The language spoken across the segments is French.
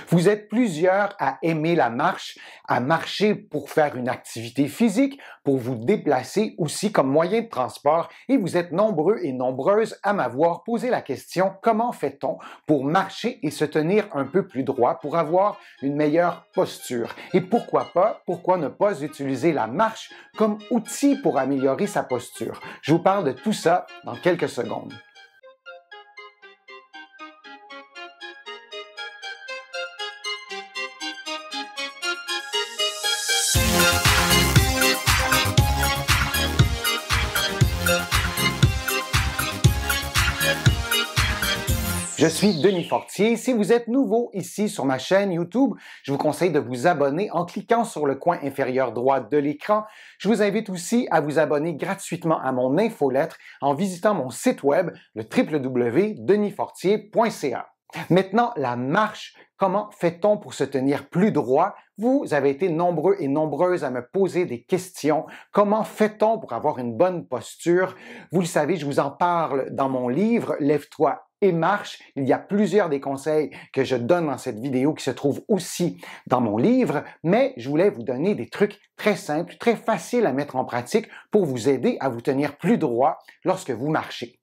Vous êtes plusieurs à aimer la marche, à marcher pour faire une activité physique, pour vous déplacer aussi comme moyen de transport et vous êtes nombreux et nombreuses à m'avoir posé la question comment fait-on pour marcher et se tenir un peu plus droit pour avoir une meilleure posture? Et pourquoi ne pas utiliser la marche comme outil pour améliorer sa posture? Je vous parle de tout ça dans quelques secondes. Je suis Denis Fortier. Si vous êtes nouveau ici sur ma chaîne YouTube, je vous conseille de vous abonner en cliquant sur le coin inférieur droit de l'écran. Je vous invite aussi à vous abonner gratuitement à mon infolettre en visitant mon site web, le www.denisfortier.ca. Maintenant, la marche. Comment fait-on pour se tenir plus droit? Vous avez été nombreux et nombreuses à me poser des questions. Comment fait-on pour avoir une bonne posture? Vous le savez, je vous en parle dans mon livre « Lève-toi et marche ». Il y a plusieurs des conseils que je donne dans cette vidéo qui se trouvent aussi dans mon livre, mais je voulais vous donner des trucs très simples, très faciles à mettre en pratique pour vous aider à vous tenir plus droit lorsque vous marchez.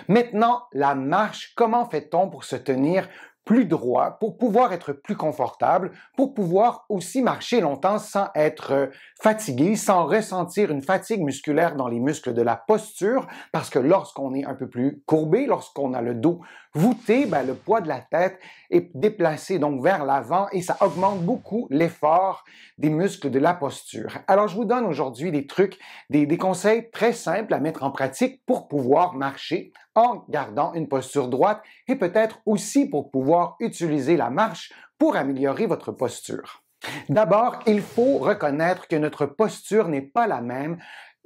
Maintenant, la marche, comment fait-on pour se tenir plus droit, pour pouvoir être plus confortable, pour pouvoir aussi marcher longtemps sans être fatigué, sans ressentir une fatigue musculaire dans les muscles de la posture, parce que lorsqu'on est un peu plus courbé, lorsqu'on a le dos voûté, le poids de la tête est déplacé donc vers l'avant et ça augmente beaucoup l'effort des muscles de la posture. Alors, je vous donne aujourd'hui des trucs, des conseils très simples à mettre en pratique pour pouvoir marcher en gardant une posture droite et peut-être aussi pour pouvoir utiliser la marche pour améliorer votre posture. D'abord, il faut reconnaître que notre posture n'est pas la même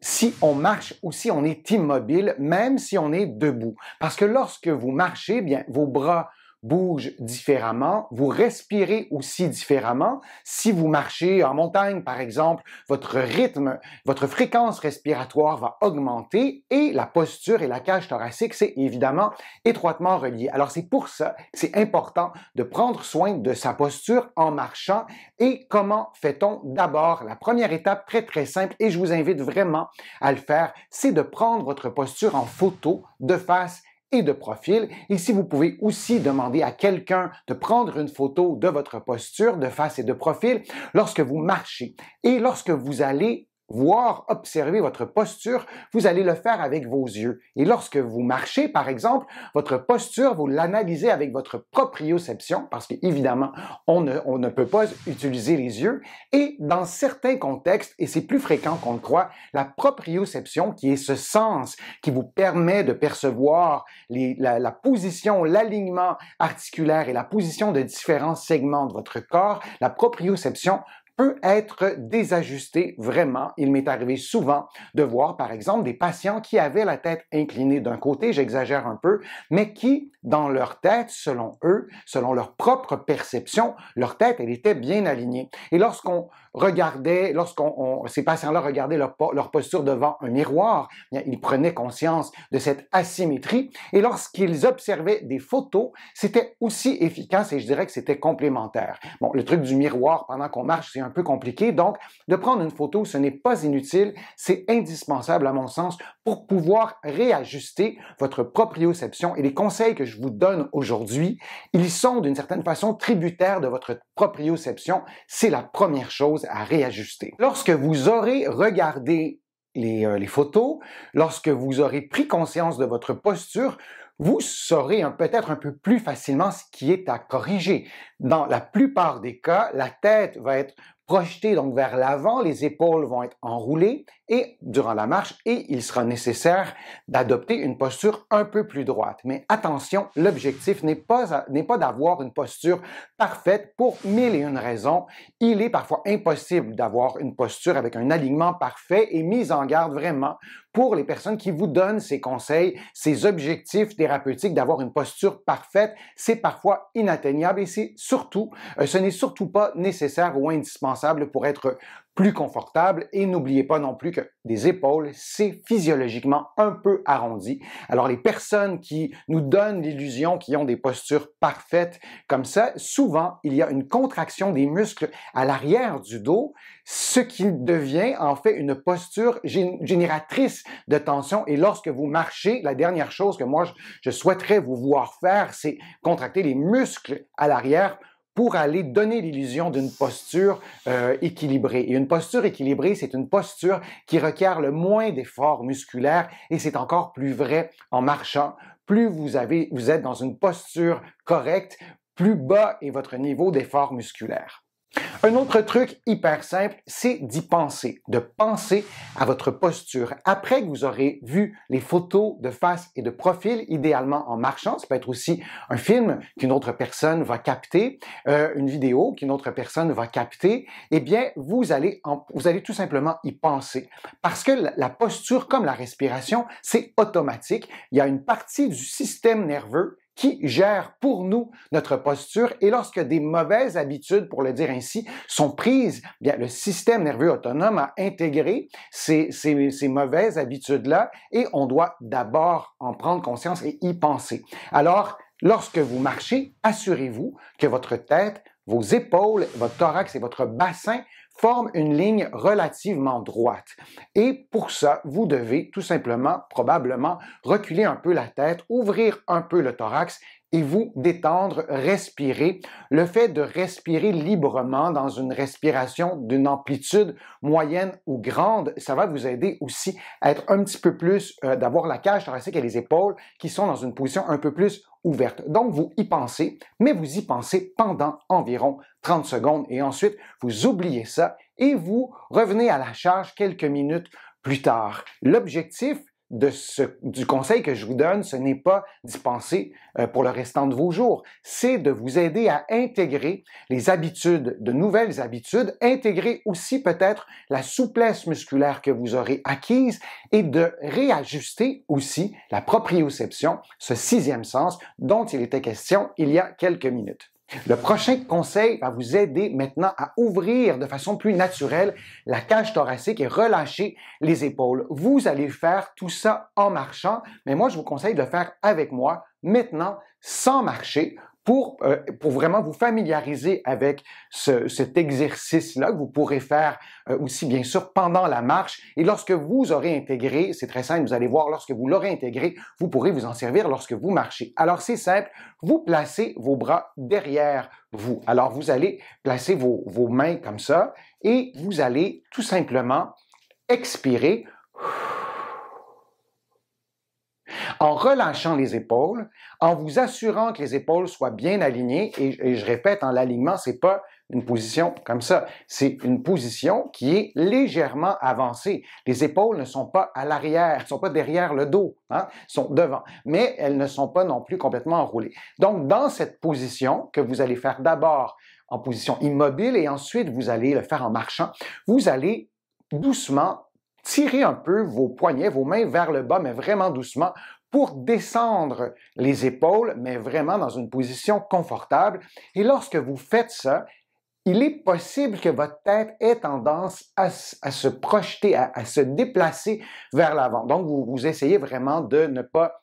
si on marche ou si on est immobile, même si on est debout. Parce que lorsque vous marchez, vos bras bougent différemment, vous respirez aussi différemment. Si vous marchez en montagne, par exemple, votre rythme, votre fréquence respiratoire va augmenter et la posture et la cage thoracique, c'est évidemment étroitement relié. Alors, c'est pour ça que c'est important de prendre soin de sa posture en marchant. Et comment fait-on? D'abord, la première étape très, très simple, et je vous invite vraiment à le faire, c'est de prendre votre posture en photo de face et de profil. Ici, vous pouvez aussi demander à quelqu'un de prendre une photo de votre posture de face et de profil lorsque vous marchez. Et lorsque vous allez observer votre posture, vous allez le faire avec vos yeux. Et lorsque vous marchez, par exemple, votre posture, vous l'analysez avec votre proprioception, parce qu'évidemment, on ne peut pas utiliser les yeux. Et dans certains contextes, et c'est plus fréquent qu'on le croit, la proprioception, qui est ce sens qui vous permet de percevoir la position, l'alignement articulaire et la position de différents segments de votre corps, la proprioception peut être désajusté vraiment. Il m'est arrivé souvent de voir, par exemple, des patients qui avaient la tête inclinée d'un côté, j'exagère un peu, mais qui, dans leur tête, selon eux, selon leur propre perception, leur tête, elle était bien alignée. Et ces patients-là regardaient leur posture devant un miroir, ils prenaient conscience de cette asymétrie. Et lorsqu'ils observaient des photos, c'était aussi efficace et je dirais que c'était complémentaire. Bon, le truc du miroir pendant qu'on marche, c'est un peu compliqué. Donc, de prendre une photo, ce n'est pas inutile, c'est indispensable à mon sens pour pouvoir réajuster votre proprioception. Et les conseils que je vous donne aujourd'hui, ils sont d'une certaine façon tributaires de votre proprioception. C'est la première chose à réajuster. Lorsque vous aurez regardé les photos, lorsque vous aurez pris conscience de votre posture, vous saurez peut-être un peu plus facilement ce qui est à corriger. Dans la plupart des cas, la tête va être projetée donc vers l'avant, les épaules vont être enroulées et durant la marche et il sera nécessaire d'adopter une posture un peu plus droite. Mais attention, l'objectif n'est pas d'avoir une posture parfaite pour mille et une raisons. Il est parfois impossible d'avoir une posture avec un alignement parfait et mise en garde vraiment pour les personnes qui vous donnent ces conseils, ces objectifs thérapeutiques d'avoir une posture parfaite. C'est parfois inatteignable et ce n'est surtout pas nécessaire ou indispensable pour être plus confortable et n'oubliez pas non plus que des épaules, c'est physiologiquement un peu arrondi. Alors les personnes qui nous donnent l'illusion qu'ils ont des postures parfaites comme ça, souvent il y a une contraction des muscles à l'arrière du dos, ce qui devient en fait une posture génératrice de tension et lorsque vous marchez, la dernière chose que moi je souhaiterais vous voir faire, c'est contracter les muscles à l'arrière pour aller donner l'illusion d'une posture équilibrée. Et une posture équilibrée, c'est une posture qui requiert le moins d'efforts musculaires et c'est encore plus vrai en marchant. Plus vous êtes dans une posture correcte, plus bas est votre niveau d'effort musculaire. Un autre truc hyper simple, c'est d'y penser, de penser à votre posture. Après que vous aurez vu les photos de face et de profil, idéalement en marchant, ça peut être aussi un film qu'une autre personne va capter, une vidéo qu'une autre personne va capter, eh bien, vous allez tout simplement y penser. Parce que la posture, comme la respiration, c'est automatique. Il y a une partie du système nerveux qui gère pour nous notre posture et lorsque des mauvaises habitudes, pour le dire ainsi, sont prises, bien, le système nerveux autonome a intégré ces mauvaises habitudes-là et on doit d'abord en prendre conscience et y penser. Alors, lorsque vous marchez, assurez-vous que votre tête, vos épaules, votre thorax et votre bassin forment une ligne relativement droite. Et pour ça, vous devez tout simplement, probablement, reculer un peu la tête, ouvrir un peu le thorax et vous détendre, respirer. Le fait de respirer librement dans une respiration d'une amplitude moyenne ou grande, ça va vous aider aussi à être un petit peu plus, d'avoir la cage thoracique et les épaules qui sont dans une position un peu plus ouverte. Donc, vous y pensez, mais vous y pensez pendant environ 30 secondes et ensuite, vous oubliez ça et vous revenez à la charge quelques minutes plus tard. L'objectif du conseil que je vous donne, ce n'est pas d'y penser pour le restant de vos jours, c'est de vous aider à intégrer les habitudes, de nouvelles habitudes, intégrer aussi peut-être la souplesse musculaire que vous aurez acquise et de réajuster aussi la proprioception, ce sixième sens dont il était question il y a quelques minutes. Le prochain conseil va vous aider maintenant à ouvrir de façon plus naturelle la cage thoracique et relâcher les épaules. Vous allez faire tout ça en marchant, mais moi je vous conseille de le faire avec moi maintenant sans marcher pour vraiment vous familiariser avec cet exercice-là que vous pourrez faire aussi bien sûr pendant la marche. Et lorsque vous aurez intégré, c'est très simple, vous allez voir, lorsque vous l'aurez intégré, vous pourrez vous en servir lorsque vous marchez. Alors c'est simple, vous placez vos bras derrière vous. Alors vous allez placer vos mains comme ça et vous allez tout simplement expirer en relâchant les épaules, en vous assurant que les épaules soient bien alignées, et je répète, l'alignement, c'est pas une position comme ça, c'est une position qui est légèrement avancée. Les épaules ne sont pas à l'arrière, ne sont pas derrière le dos, sont devant, mais elles ne sont pas non plus complètement enroulées. Donc, dans cette position que vous allez faire d'abord en position immobile et ensuite vous allez le faire en marchant, vous allez doucement tirer un peu vos poignets, vos mains vers le bas, mais vraiment doucement, pour descendre les épaules, mais vraiment dans une position confortable. Et lorsque vous faites ça, il est possible que votre tête ait tendance à se projeter, à se déplacer vers l'avant. Donc, vous essayez vraiment de ne pas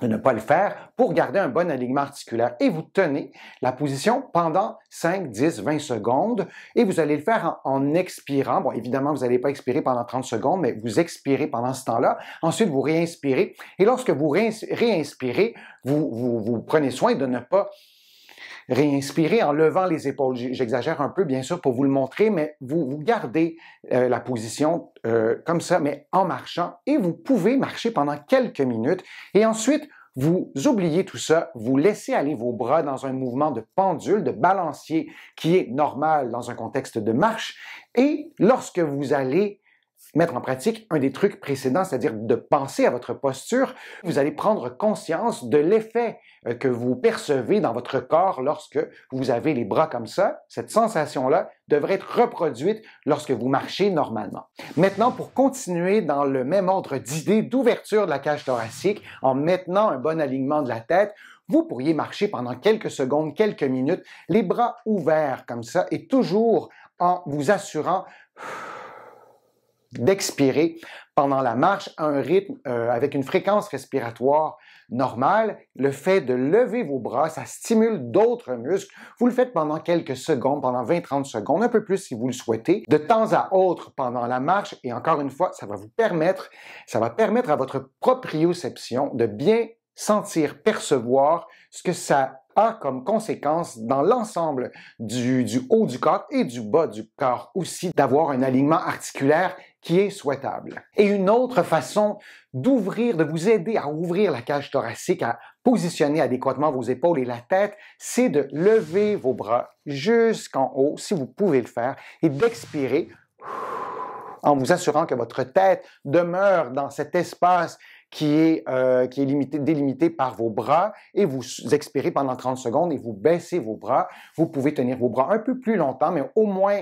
le faire pour garder un bon alignement articulaire. Et vous tenez la position pendant 5, 10, 20 secondes et vous allez le faire en expirant. Bon, évidemment, vous n'allez pas expirer pendant 30 secondes, mais vous expirez pendant ce temps-là. Ensuite, vous réinspirez. Et lorsque vous réinspirez, vous prenez soin de ne pas réinspirez en levant les épaules. J'exagère un peu, bien sûr, pour vous le montrer, mais vous gardez la position comme ça, mais en marchant. Et vous pouvez marcher pendant quelques minutes. Et ensuite, vous oubliez tout ça, vous laissez aller vos bras dans un mouvement de pendule, de balancier, qui est normal dans un contexte de marche. Et lorsque vous allez mettre en pratique un des trucs précédents, c'est-à-dire de penser à votre posture, vous allez prendre conscience de l'effet que vous percevez dans votre corps lorsque vous avez les bras comme ça. Cette sensation-là devrait être reproduite lorsque vous marchez normalement. Maintenant, pour continuer dans le même ordre d'idées d'ouverture de la cage thoracique, en maintenant un bon alignement de la tête, vous pourriez marcher pendant quelques secondes, quelques minutes, les bras ouverts comme ça et toujours en vous assurant d'expirer pendant la marche à un rythme avec une fréquence respiratoire normale. Le fait de lever vos bras, ça stimule d'autres muscles. Vous le faites pendant quelques secondes, pendant 20-30 secondes, un peu plus si vous le souhaitez, de temps à autre pendant la marche. Et encore une fois, ça va permettre à votre proprioception de bien sentir, percevoir ce que ça a comme conséquence dans l'ensemble du haut du corps et du bas du corps aussi, d'avoir un alignement articulaire qui est souhaitable. Et une autre façon de vous aider à ouvrir la cage thoracique, à positionner adéquatement vos épaules et la tête, c'est de lever vos bras jusqu'en haut, si vous pouvez le faire, et d'expirer en vous assurant que votre tête demeure dans cet espace qui est délimité par vos bras, et vous expirez pendant 30 secondes et vous baissez vos bras. Vous pouvez tenir vos bras un peu plus longtemps, mais au moins,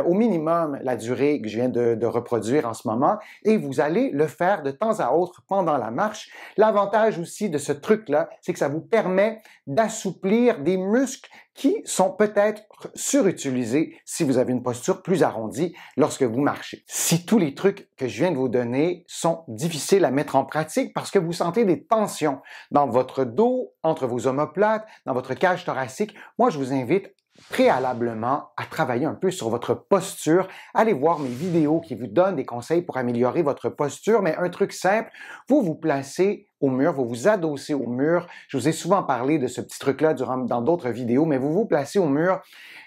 au minimum, la durée que je viens de reproduire en ce moment, et vous allez le faire de temps à autre pendant la marche. L'avantage aussi de ce truc-là, c'est que ça vous permet d'assouplir des muscles qui sont peut-être surutilisés si vous avez une posture plus arrondie lorsque vous marchez. Si tous les trucs que je viens de vous donner sont difficiles à mettre en pratique parce que vous sentez des tensions dans votre dos, entre vos omoplates, dans votre cage thoracique, moi je vous invite préalablement à travailler un peu sur votre posture. Allez voir mes vidéos qui vous donnent des conseils pour améliorer votre posture, mais un truc simple, vous vous placez au mur, vous vous adossez au mur. Je vous ai souvent parlé de ce petit truc-là dans d'autres vidéos, mais vous vous placez au mur,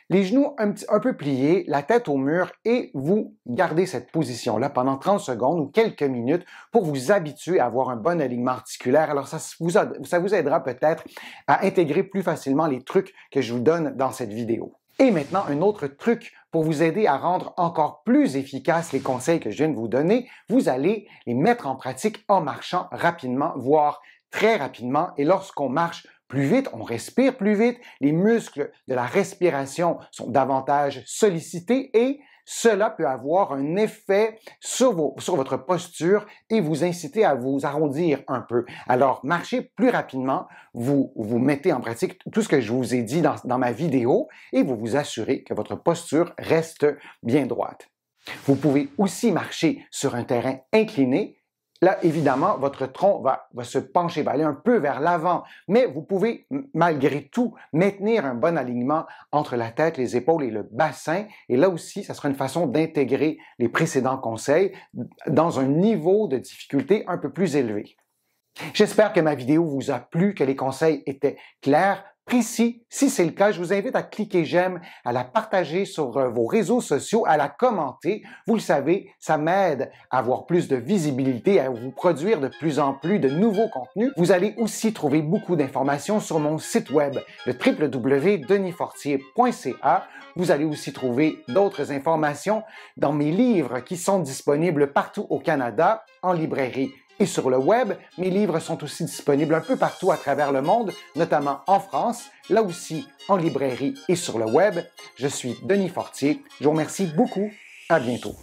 les genoux un peu pliés, la tête au mur, et vous gardez cette position-là pendant 30 secondes ou quelques minutes pour vous habituer à avoir un bon alignement articulaire. Alors, ça vous aidera peut-être à intégrer plus facilement les trucs que je vous donne dans cette vidéo. Et maintenant, un autre truc pour vous aider à rendre encore plus efficaces les conseils que je viens de vous donner, vous allez les mettre en pratique en marchant rapidement, voire très rapidement. Et lorsqu'on marche plus vite, on respire plus vite, les muscles de la respiration sont davantage sollicités et cela peut avoir un effet sur votre posture et vous inciter à vous arrondir un peu. Alors, marchez plus rapidement, vous mettez en pratique tout ce que je vous ai dit dans ma vidéo et vous vous assurez que votre posture reste bien droite. Vous pouvez aussi marcher sur un terrain incliné. Là, évidemment, votre tronc va se pencher, va aller un peu vers l'avant, mais vous pouvez, malgré tout, maintenir un bon alignement entre la tête, les épaules et le bassin. Et là aussi, ça sera une façon d'intégrer les précédents conseils dans un niveau de difficulté un peu plus élevé. J'espère que ma vidéo vous a plu, que les conseils étaient clairs, précis. Si c'est le cas, je vous invite à cliquer j'aime, à la partager sur vos réseaux sociaux, à la commenter. Vous le savez, ça m'aide à avoir plus de visibilité, à vous produire de plus en plus de nouveaux contenus. Vous allez aussi trouver beaucoup d'informations sur mon site web, le www.denisfortier.ca. Vous allez aussi trouver d'autres informations dans mes livres qui sont disponibles partout au Canada, en librairie et sur le web. Mes livres sont aussi disponibles un peu partout à travers le monde, notamment en France, là aussi en librairie et sur le web. Je suis Denis Fortier. Je vous remercie beaucoup. À bientôt.